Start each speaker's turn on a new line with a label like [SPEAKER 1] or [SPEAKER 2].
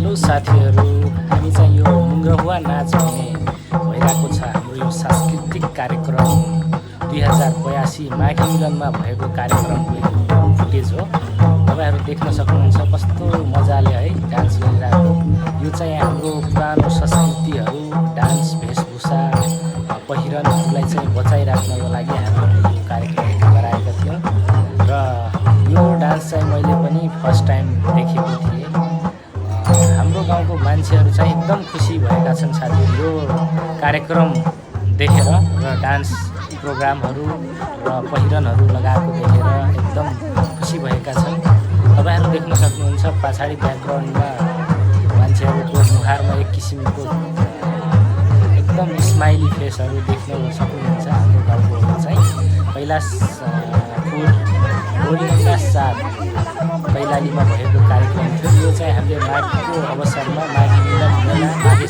[SPEAKER 1] Hello साथीहरू, हामी चाहिँ यो मुङ्गहुवा नाच भन्ने भइरहेको छ हाम्रो यो सांस्कृतिक कार्यक्रम 2082 माघे मिलनमा भएको कार्यक्रमको यो फुटेज हो। तपाईँहरू देख्न सक्नुहुन्छ कस्तो मजाले है डान्स गरिरहेको। यो चाहिँ हाम्रो पुरानो संस्कृतिहरू, डान्स, वेशभूषा, पहिरनहरूलाई चाहिँ बचाइराख्नको लागि हामीले यो कार्यक्रम गराएका थियौँ र यो डान्स चाहिँ मैले पनि फर्स्ट टाइम देखेको थिएँ। हाम्रो गाउँको मान्छेहरू चाहिँ एकदम खुसी भएका छन् साथीहरू यो कार्यक्रम देखेर र डान्स प्रोग्रामहरू र पहिरनहरू लगाएको देखेर एकदम खुसी भएका छन्। तपाईँहरू देख्न सक्नुहुन्छ पछाडि ब्याकग्राउन्डमा मान्छेहरूको मुहारमा एक किसिमको एकदम स्माइली फेसहरू देख्न सक्नुहुन्छ। हाम्रो गाउँको चाहिँ कैलाशपुर होलीका साथ कैलालीमा भएको कार्यक्रम थियो। यो चाहिँ हामीले माघको अवसरमा माघे मिलन मेला माघे